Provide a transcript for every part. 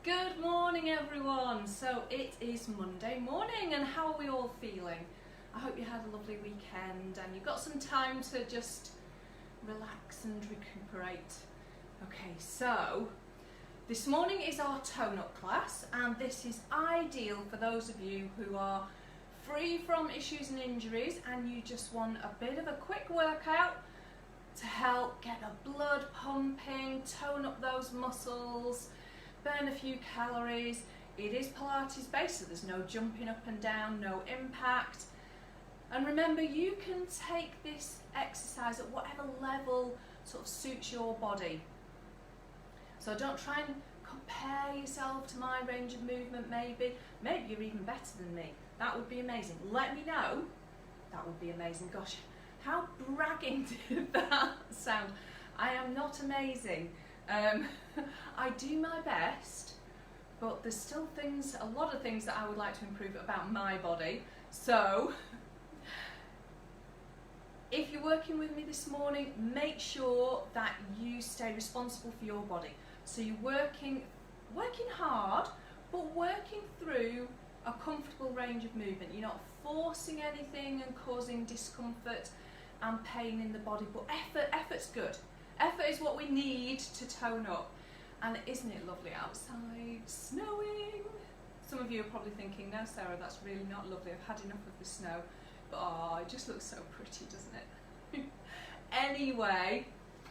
Good morning everyone. So it is Monday morning and how are we all feeling? I hope you had a lovely weekend and you've got some time to just relax and recuperate. Okay, so this morning is our tone-up class and this is ideal for those of you who are free from issues and injuries and you just want a bit of a quick workout to help get the blood pumping, tone up those muscles, burn a few calories. It is Pilates based, so there's no jumping up and down, no impact. And remember, you can take this exercise at whatever level sort of suits your body. So don't try and compare yourself to my range of movement maybe. Maybe you're even better than me. That would be amazing. Let me know. That would be amazing. Gosh, how bragging did that sound? I am not amazing. I do my best, but there's still a lot of things that I would like to improve about my body. So if you're working with me this morning, make sure that you stay responsible for your body. So you're working hard, but working through a comfortable range of movement. You're not forcing anything and causing discomfort and pain in the body, but effort's good. Effort is what we need to tone up. And isn't it lovely outside, snowing? Some of you are probably thinking, no Sarah, that's really not lovely, I've had enough of the snow. But oh, it just looks so pretty, doesn't it? Anyway,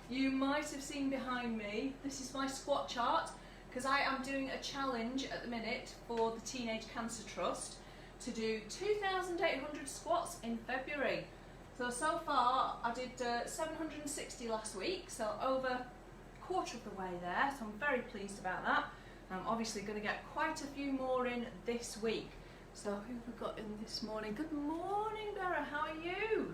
you might have seen behind me, this is my squat chart, because I am doing a challenge at the minute for the Teenage Cancer Trust to do 2,800 squats in February. So far I did 760 last week, so over a quarter of the way there, so I'm very pleased about that. I'm obviously going to get quite a few more in this week. So who have we got in this morning? Good morning, Bera, how are you?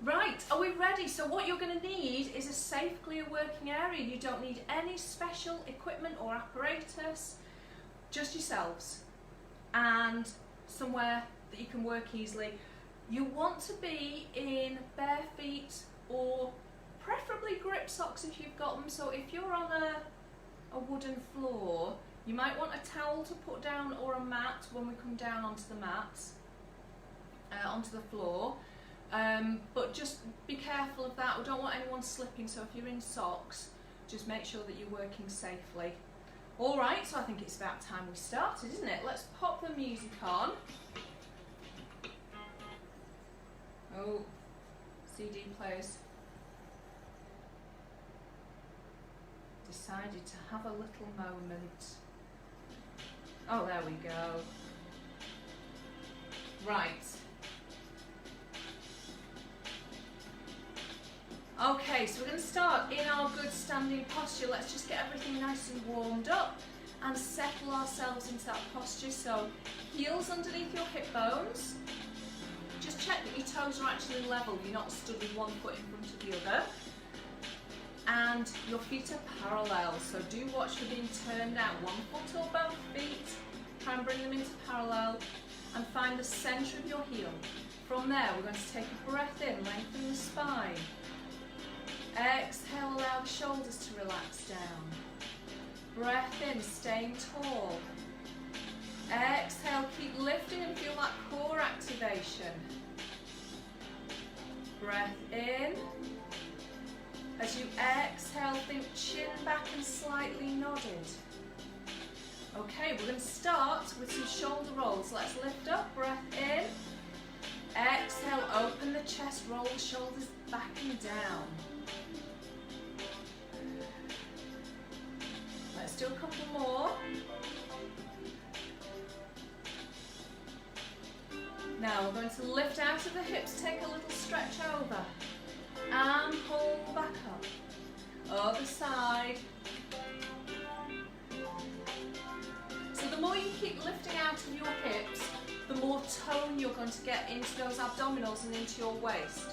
Right, are we ready? So what you're going to need is a safe, clear working area. You don't need any special equipment or apparatus, just yourselves and somewhere that you can work easily. You want to be in bare feet or preferably grip socks if you've got them. So if you're on a wooden floor, you might want a towel to put down or a mat when we come down onto the mats, onto the floor. But just be careful of that. We don't want anyone slipping, so if you're in socks, just make sure that you're working safely. All right, so I think it's about time we started, isn't it? Let's pop the music on. Oh, CD players decided to have a little moment. Oh, there we go. Right. Okay, so we're going to start in our good standing posture. Let's just get everything nice and warmed up and settle ourselves into that posture. So heels underneath your hip bones. Just check that your toes are actually level, you're not stood with one foot in front of the other. And your feet are parallel, so do watch for being turned out. One foot or both feet, try and bring them into parallel and find the centre of your heel. From there, we're going to take a breath in, lengthen the spine. Exhale, allow the shoulders to relax down. Breath in, staying tall. Exhale, keep lifting and feel that core activation. Breath in. As you exhale, think chin back and slightly nodded. Okay, we're going to start with some shoulder rolls. Let's lift up, breath in. Exhale, open the chest, roll the shoulders back and down. Let's do a couple more. Now we're going to lift out of the hips, take a little stretch over and pull back up. Other side. So the more you keep lifting out of your hips, the more tone you're going to get into those abdominals and into your waist.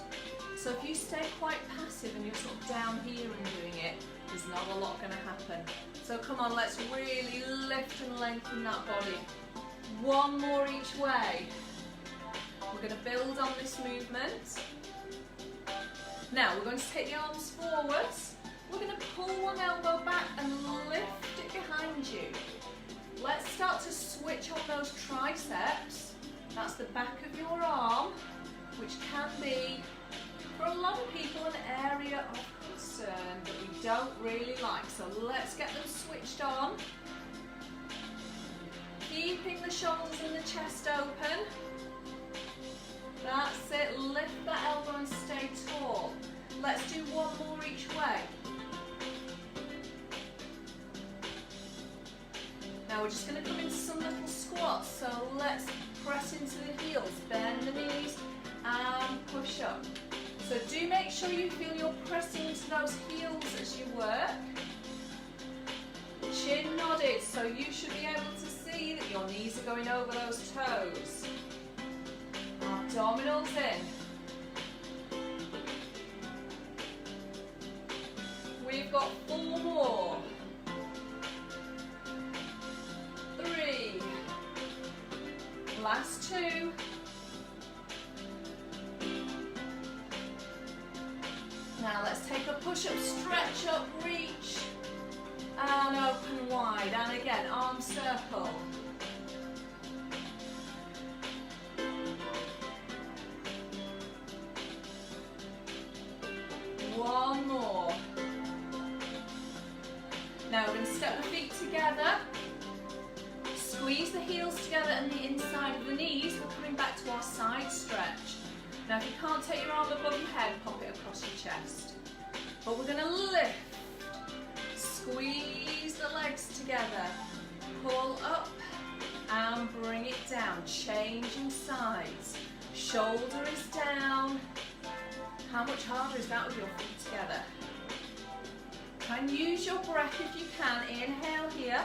So if you stay quite passive and you're sort of down here and doing it, there's not a lot going to happen. So come on, let's really lift and lengthen that body. One more each way. We're going to build on this movement. Now we're going to take the arms forwards. We're going to pull one elbow back and lift it behind you. switch on those triceps. That's the back of your arm, which can be, for a lot of people, an area of concern that we don't really like. So let's get them switched on. Keeping the shoulders and the chest open. That's it, lift that elbow and stay tall. Let's do one more each way. Now we're just going to come into some little squats, so let's press into the heels, bend the knees and push up. So do make sure you feel you're pressing into those heels as you work. Chin nodded, so you should be able to see that your knees are going over those toes. Abdominals in. We've got 4 more. 3. Last 2. Now let's take a push-up, stretch up, reach, and open wide. And again, arm circle. One more. Now we're going to step the feet together. Squeeze the heels together and the inside of the knees. We're coming back to our side stretch. Now if you can't take your arm above your head, pop it across your chest. But we're going to lift. Squeeze the legs together. Pull up and bring it down. Changing sides. Shoulder is down. How much harder is that with your feet together? Try and use your breath if you can. Inhale here.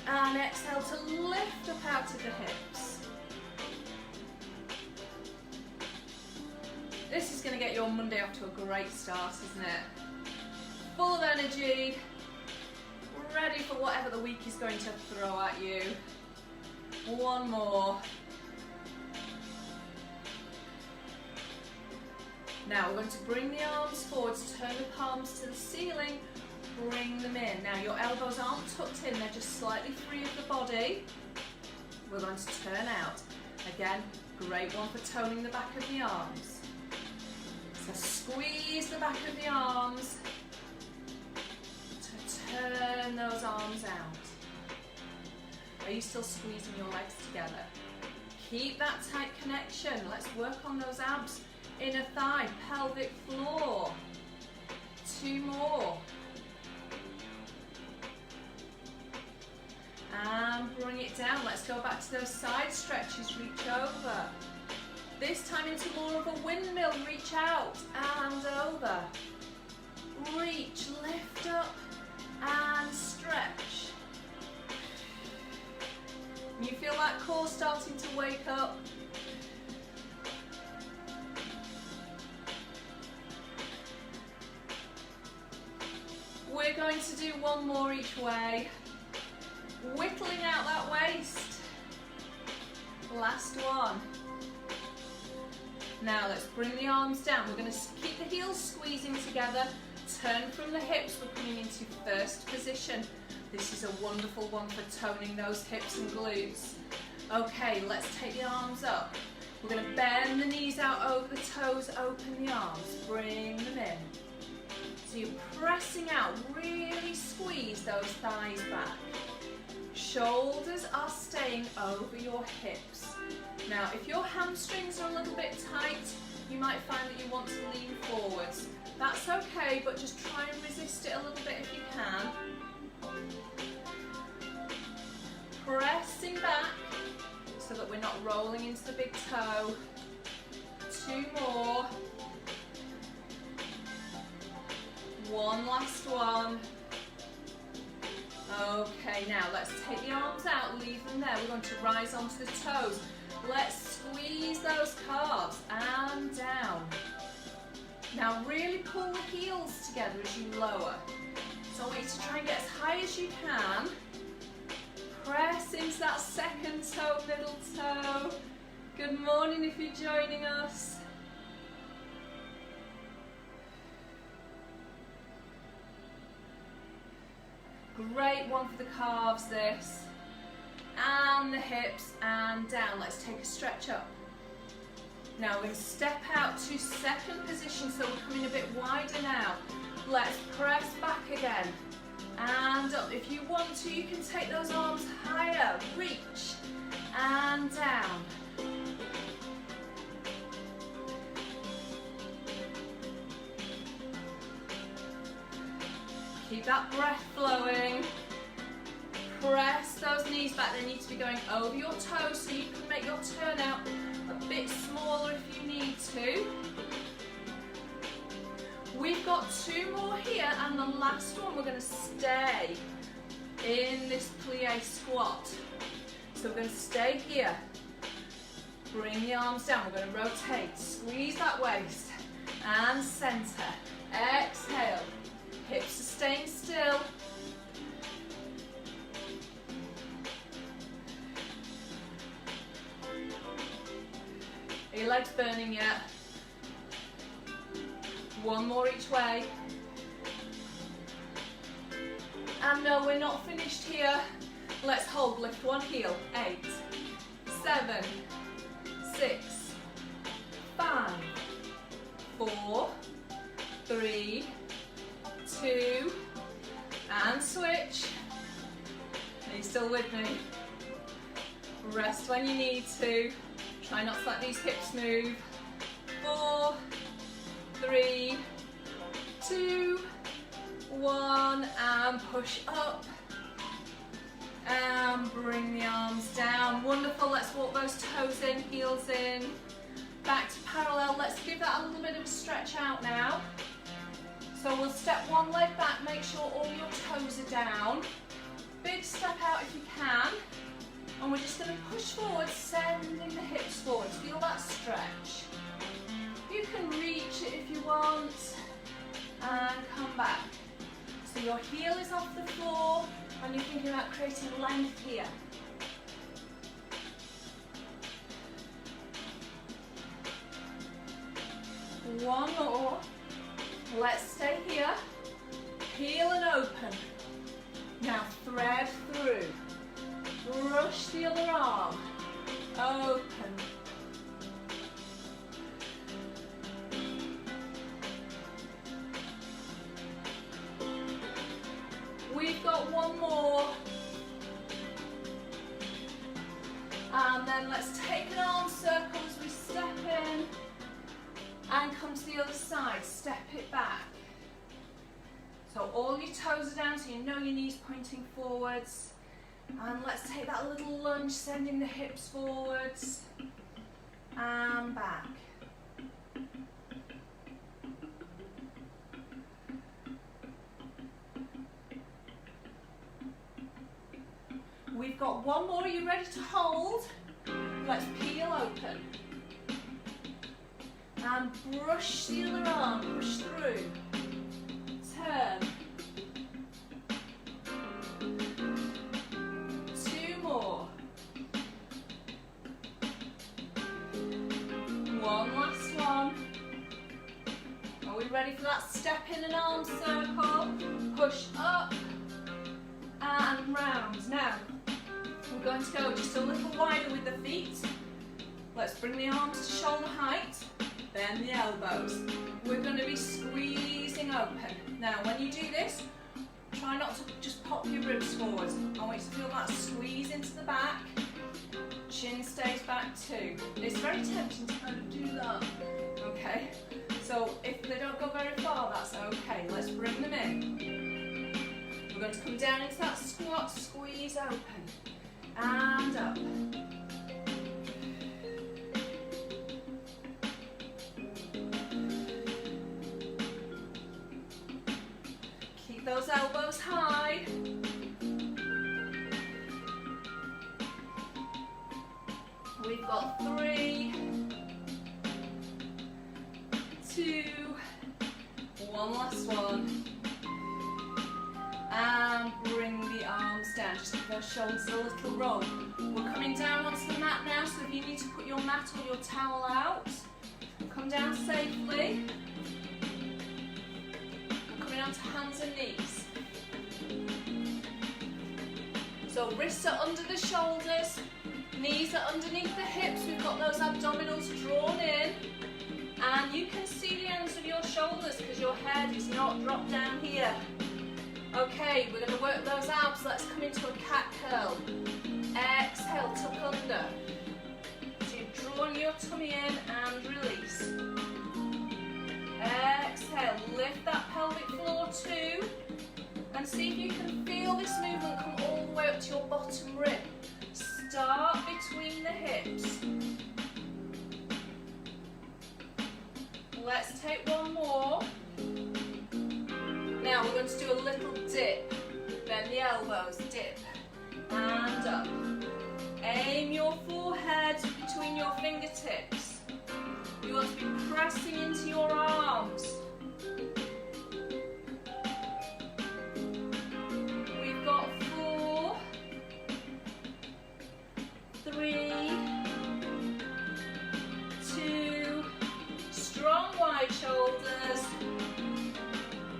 And exhale to lift up out of the hips. This is going to get your Monday off to a great start, isn't it? Full of energy, ready for whatever the week is going to throw at you. One more. Now we're going to bring the arms forward, turn the palms to the ceiling, bring them in. Now your elbows aren't tucked in, they're just slightly free of the body. We're going to turn out. Again, great one for toning the back of the arms. So squeeze the back of the arms to turn those arms out. Are you still squeezing your legs together? Keep that tight connection. Let's work on those abs. Inner thigh, pelvic floor. 2 more. And bring it down. Let's go back to those side stretches. Reach over. This time into more of a windmill. Reach out and over. Reach, lift up and stretch. You feel that core starting to wake up. We're going to do one more each way. Whittling out that waist. Last one. Now let's bring the arms down. We're going to keep the heels squeezing together. Turn from the hips. We're coming into first position. This is a wonderful one for toning those hips and glutes. Okay, let's take the arms up. We're going to bend the knees out over the toes, open the arms, bring them in. So you're pressing out, really squeeze those thighs back. Shoulders are staying over your hips. Now, if your hamstrings are a little bit tight, you might find that you want to lean forwards. That's okay, but just try and resist it a little bit if you can. Pressing back so that we're not rolling into the big toe. 2 more. One last one. Okay, now let's take the arms out, leave them there. We're going to rise onto the toes. Let's squeeze those calves and down. Now really pull the heels together as you lower. So I want you to try and get as high as you can. Press into that second toe, middle toe. Good morning if you're joining us. Great one for the calves, this. and the hips and down. Let's take a stretch up. Now we're going to step out to second position, so we're coming a bit wider now. Let's press back again and up. If you want to, you can take those arms higher, reach and down. Keep that breath flowing. Press those knees back. They need to be going over your toes so you can make your turnout a bit smaller if you need to. We've got 2 more here, and the last one we're going to stay in this plie squat. So we're going to stay here. Bring the arms down. We're going to rotate. Squeeze that waist and center. Exhale. Hips are staying still. Are your legs burning yet? One more each way. And no, we're not finished here. Let's hold, lift one heel. 8, 7, 6, 5, 4, 3, 2, and switch. Are you still with me? Rest when you need to. Try not to let these hips move. 4, 3, 2, 1, and push up. And bring the arms down. Wonderful. Let's walk those toes in, heels in. Back to parallel. Let's give that a little bit of a stretch out now. So we'll step one leg back, make sure all your toes are down. Big step out if you can. And we're just going to push forward, sending the hips forward. Feel that stretch. You can reach it if you want. And come back. So your heel is off the floor and you're thinking about creating length here. One more. Let's stay here. Heel and open. Now thread through. Brush the other arm. Open. We've got one more. And then let's take an arm circle as we step in. And come to the other side, step it back. So all your toes are down, so you know your knees pointing forwards. And let's take that little lunge, sending the hips forwards. And back. We've got one more, are you ready to hold? Let's peel open. And brush the other arm, push through. Turn. 2 more. One last one. Are we ready for that step in an arm circle? Push up and round. Now, we're going to go just a little wider with the feet. Let's bring the arms to shoulder height. Bend the elbows. We're going to be squeezing open. Now, when you do this, try not to just pop your ribs forward. I want you to feel that squeeze into the back. Chin stays back too. It's very tempting to kind of do that. Okay? So, if they don't go very far, that's okay. Let's bring them in. We're going to come down into that squat, squeeze open. And up. Those elbows high. We've got 3, 2, one last one. And bring the arms down. Just give those shoulders a little roll. We're coming down onto the mat now, so if you need to put your mat or your towel out, come down safely. Coming onto hands and knees. So So wrists are under the shoulders, knees are underneath the hips, we've got those abdominals drawn in, and you can see the ends of your shoulders because your head is not dropped down here. Okay, we're going to work those abs. Let's come into a cat curl. Exhale, tuck under. So you're drawing your tummy in and release. Exhale, lift that pelvic floor too. And see if you can feel this movement come all the way up to your bottom rib. Start between the hips. Let's take one more. Now we're going to do a little dip. Bend the elbows, dip, and up. Aim your forehead between your fingertips. You want to be pressing into your arms. We've got 4, 3, 2, strong wide shoulders,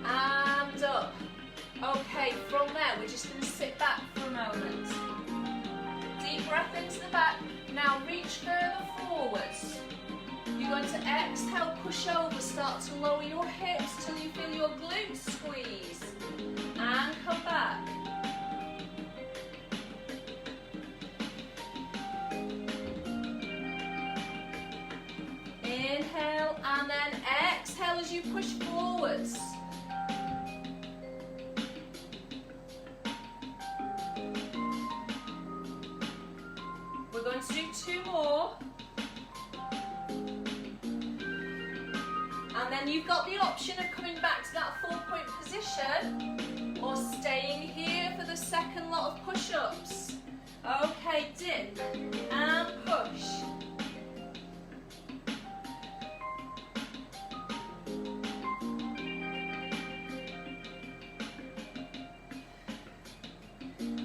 and up. Okay, from there we're just going to sit back for a moment. Deep breath into the back. Now reach further forwards. You're going to exhale, push over, start to lower your hips till you feel your glutes squeeze. And come back. Inhale and then exhale as you push forwards. We're going to do 2 more. And then you've got the option of coming back to that 4-point position or staying here for the second lot of push-ups. Okay, dip and push.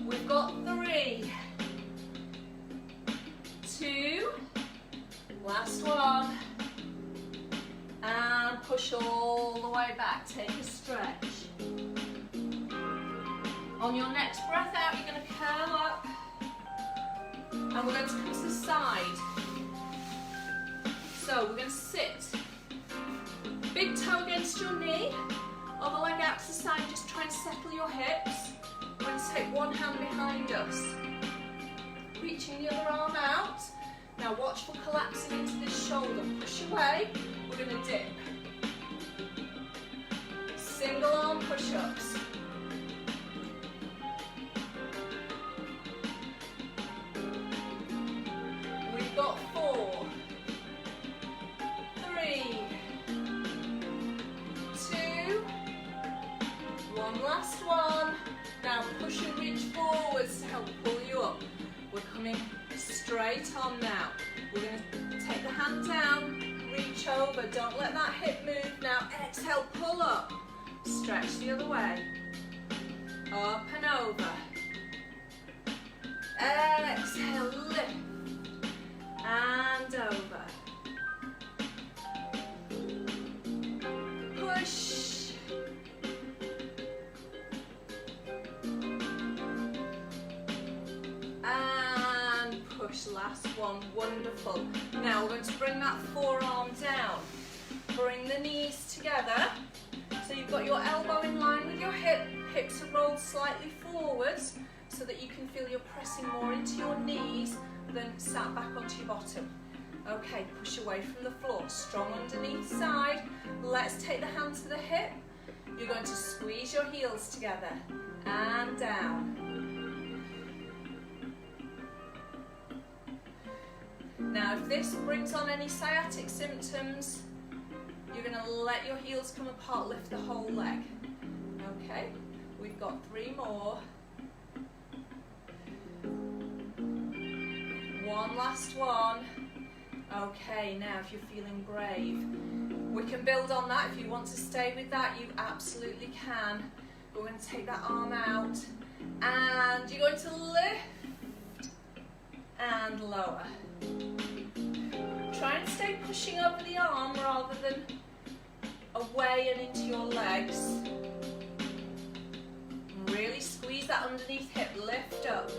We've got 3, 2, last one. And push all the way back, take a stretch. On your next breath out, you're going to curl up. And we're going to come to the side. So we're going to sit. Big toe against your knee. Other leg out to the side, just try and settle your hips. We're going to take one hand behind us. Reaching the other arm out. Now watch for collapsing into this shoulder. Push away. We're going to dip. Single arm push-ups. We've got 4, 3, 2, one last one. Now push and reach forwards to help pull you up. We're coming straight on now. We're going to take the hand down, reach over, don't let that hip move. Now exhale, pull up, stretch the other way, up and over. Exhale, lift, and over. Push. Last one, wonderful. Now we're going to bring that forearm down. Bring the knees together. So you've got your elbow in line with your hip. Hips are rolled slightly forwards so that you can feel you're pressing more into your knees than sat back onto your bottom. Okay, push away from the floor. Strong underneath side. Let's take the hands to the hip. You're going to squeeze your heels together and down. Now if this brings on any sciatic symptoms, you're going to let your heels come apart, lift the whole leg. Okay, we've got 3 more. One last one. Okay, now if you're feeling brave, we can build on that. If you want to stay with that, you absolutely can. We're going to take that arm out and you're going to lift and lower. Try and stay pushing over the arm rather than away and into your legs. Really squeeze squeeze that underneath hip, lift up.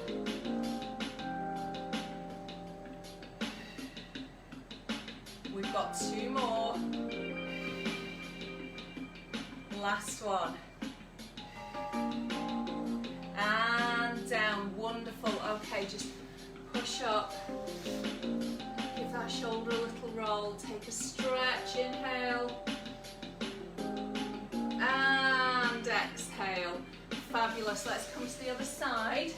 We've got 2 more. Last one. And down, wonderful. Okay, just push up. Give that shoulder a little roll. Take a stretch, inhale. And exhale. Fabulous. Let's come to the other side.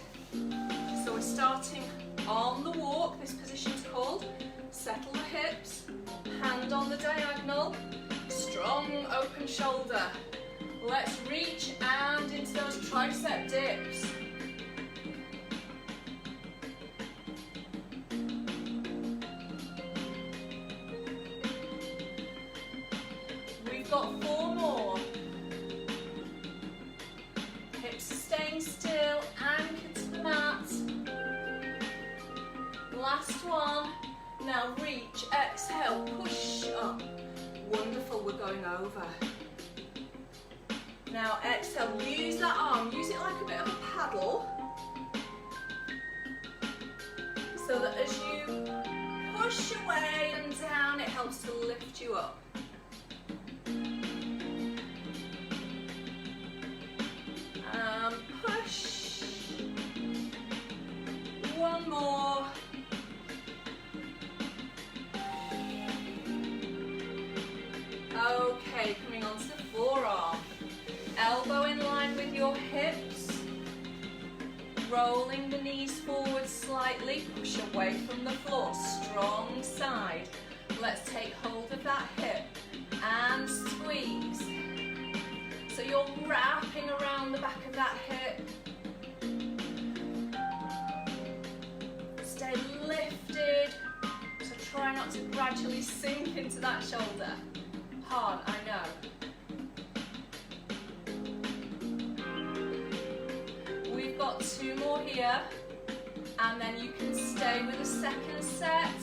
So we're starting on the walk. This position's called settle the hips, hand on the diagonal, strong open shoulder. Let's reach and into those tricep dips. We've got 4 more. Hips are staying still, anchored to the mat. Last one. Now reach, exhale, push up. Wonderful, we're going over. Now exhale, use that arm, use it like a bit of a paddle. So that as you push away and down, it helps to lift you up. Push. 1 more. Okay, coming onto the forearm. Elbow in line with your hips. Rolling the knees forward slightly. Push away from the floor. Strong side. Let's take hold of that hip and squeeze. So you're wrapping around the back of that hip. Stay lifted. So try not to gradually sink into that shoulder. Hard, I know. We've got 2 more here, and then you can stay with a second set,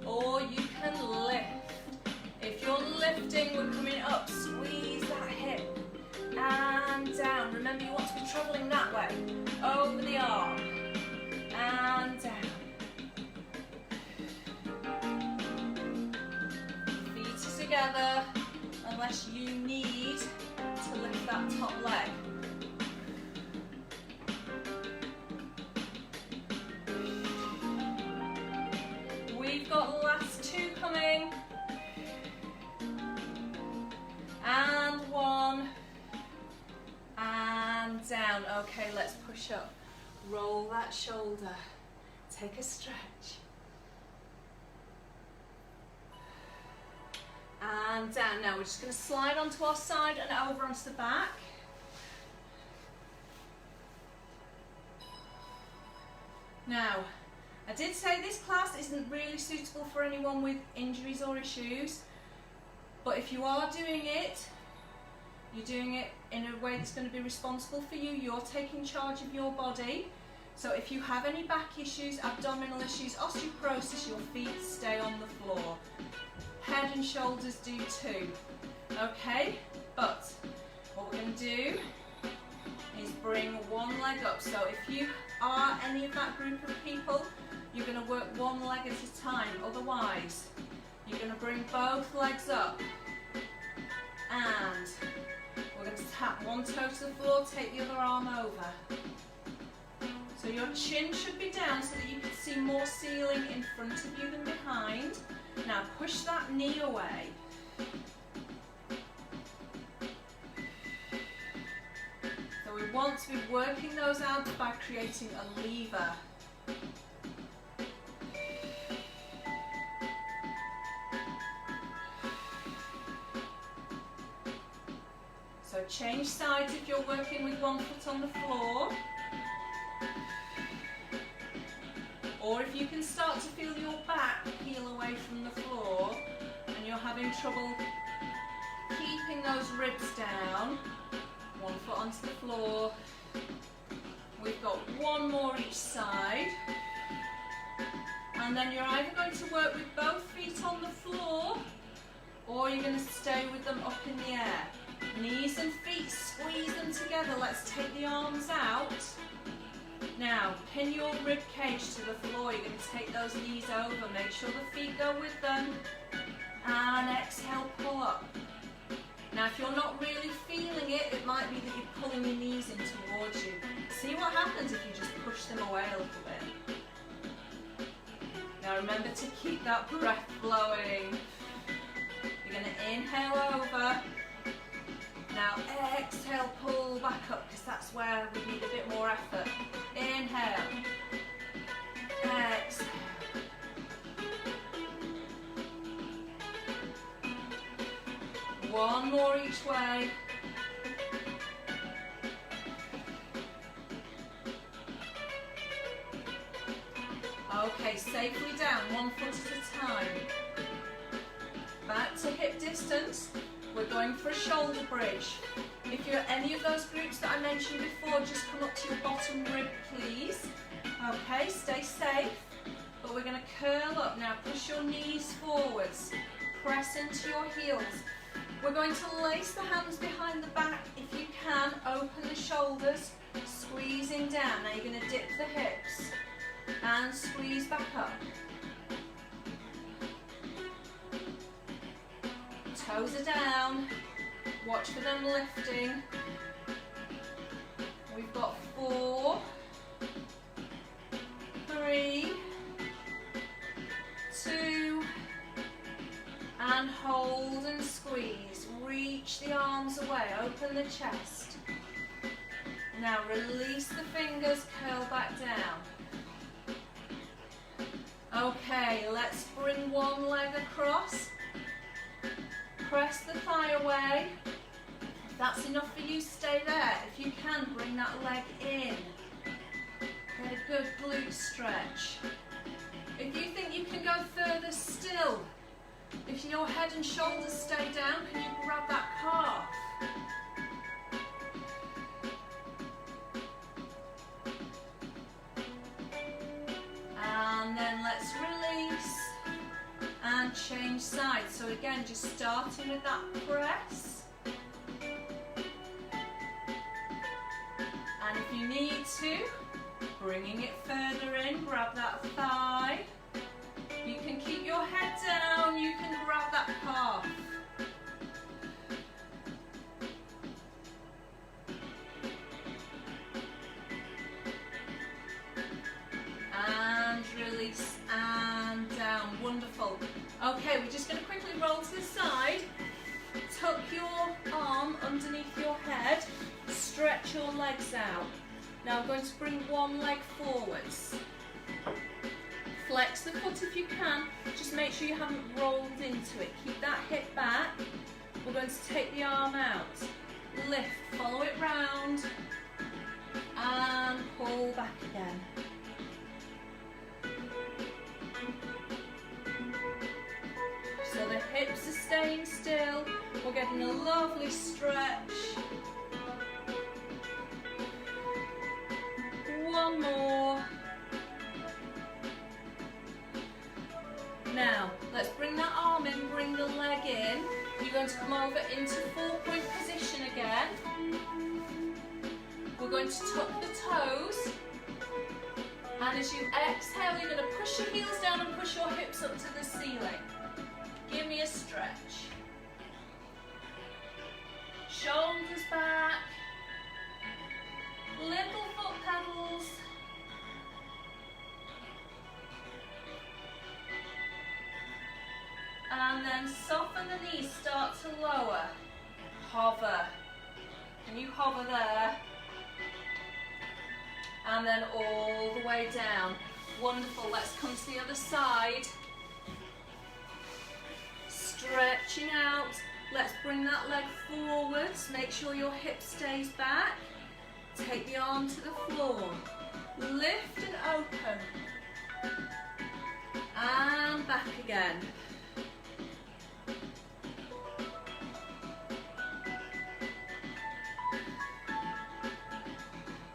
or you can lift. If you're lifting, we're coming up, squeeze that hip, and down. Remember, you want to be traveling that way, over the arm, and down. Together, unless you need to lift that top leg. We've got last 2 coming. And 1. And down. Okay, let's push up. Roll that shoulder. Take a stretch. And down. Now we're just going to slide onto our side and over onto the back. Now, I did say this class isn't really suitable for anyone with injuries or issues, but if you are doing it, you're doing it in a way that's going to be responsible for you. You're taking charge of your body. So if you have any back issues, abdominal issues, osteoporosis, your feet stay on the floor. Head and shoulders do too. Okay, but what we're going to do is bring one leg up. So if you are any of that group of people, you're going to work one leg at a time. Otherwise, you're going to bring both legs up. And we're going to tap one toe to the floor, take the other arm over. So your chin should be down so that you can see more ceiling in front of you than behind. Now push that knee away. So we want to be working those abs by creating a lever. So change sides if you're working with one foot on the floor. Or if you can start to feel your back peel away from the floor and you're having trouble keeping those ribs down, one foot onto the floor. We've got 1 more each side. And then you're either going to work with both feet on the floor or you're going to stay with them up in the air. Knees and feet, squeeze them together. Let's take the arms out. Now, pin your rib cage to the floor. You're going to take those knees over. Make sure the feet go with them. And exhale, pull up. Now, if you're not really feeling it, it might be that you're pulling your knees in towards you. See what happens if you just push them away a little bit. Now, remember to keep that breath flowing. You're going to inhale over. Now, exhale, pull back up, because that's where we need a bit more effort. Inhale. Exhale. One more each way. Okay, safely down, 1 foot at a time. Back to hip distance. We're going for a shoulder bridge. If you're any of those groups that I mentioned before, just come up to your bottom rib, please. Okay, stay safe. But we're going to curl up. Now push your knees forwards. Press into your heels. We're going to lace the hands behind the back. If you can, open the shoulders, squeezing down. Now you're going to dip the hips and squeeze back up. Toes are down. Watch for them lifting. We've got 4, 3, 2, and hold and squeeze. Reach the arms away, open the chest. Now release the fingers, curl back down. Okay, let's bring one leg across. Press the thigh away. If that's enough for you, stay there. If you can, bring that leg in. Get a good glute stretch. If you think you can go further still, if your head and shoulders stay down, can you grab that calf? And then let's release and change sides. So again, just starting with that press. And if you need to, bringing it further in, grab that thigh. You can keep your head down, you can grab that calf. And release and down, wonderful. Okay, we're just going to quickly roll to the side. Tuck your arm underneath your head, stretch your legs out. Now I'm going to bring one leg forwards. Flex the foot if you can, just make sure you haven't rolled into it. Keep that hip back. We're going to take the arm out. Lift, follow it round, and pull back again. So the hips are staying still. We're getting a lovely stretch. One more. Now, let's bring that arm in, bring the leg in. You're going to come over into 4-point position again. We're going to tuck the toes. And as you exhale, you're going to push your heels down and push your hips up to the ceiling. Give me a stretch. Shoulders back. Little foot pedals. And then soften the knees, start to lower. Hover. Can you hover there? And then all the way down. Wonderful. Let's come to the other side. Stretching out. Let's bring that leg forwards. Make sure your hip stays back. Take the arm to the floor. Lift and open. And back again.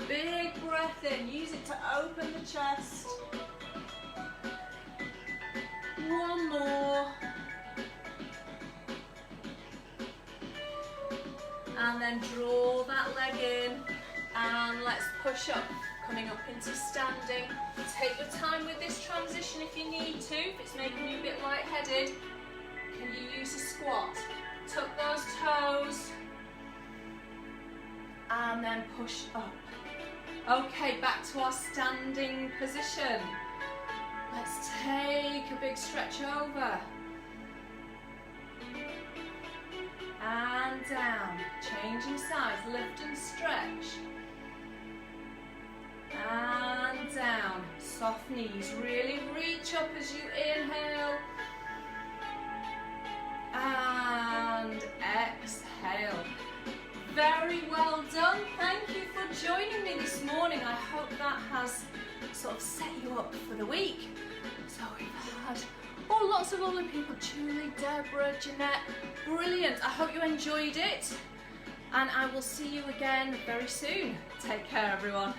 Big breath in. Use it to open the chest. One more. and then draw that leg in, and let's push up, coming up into standing. Take your time with this transition if you need to. If it's making you a bit lightheaded, can you use a squat? Tuck those toes, and then push up. Okay, back to our standing position. Let's take a big stretch over. And down, changing sides, lift and stretch. And down, soft knees, really reach up as you inhale. And exhale. Very well done. Thank you for joining me this morning. I hope that has sort of set you up for the week. So we've had lots of lovely people, Julie, Deborah, Jeanette, brilliant. I hope you enjoyed it, and I will see you again very soon. Take care, everyone.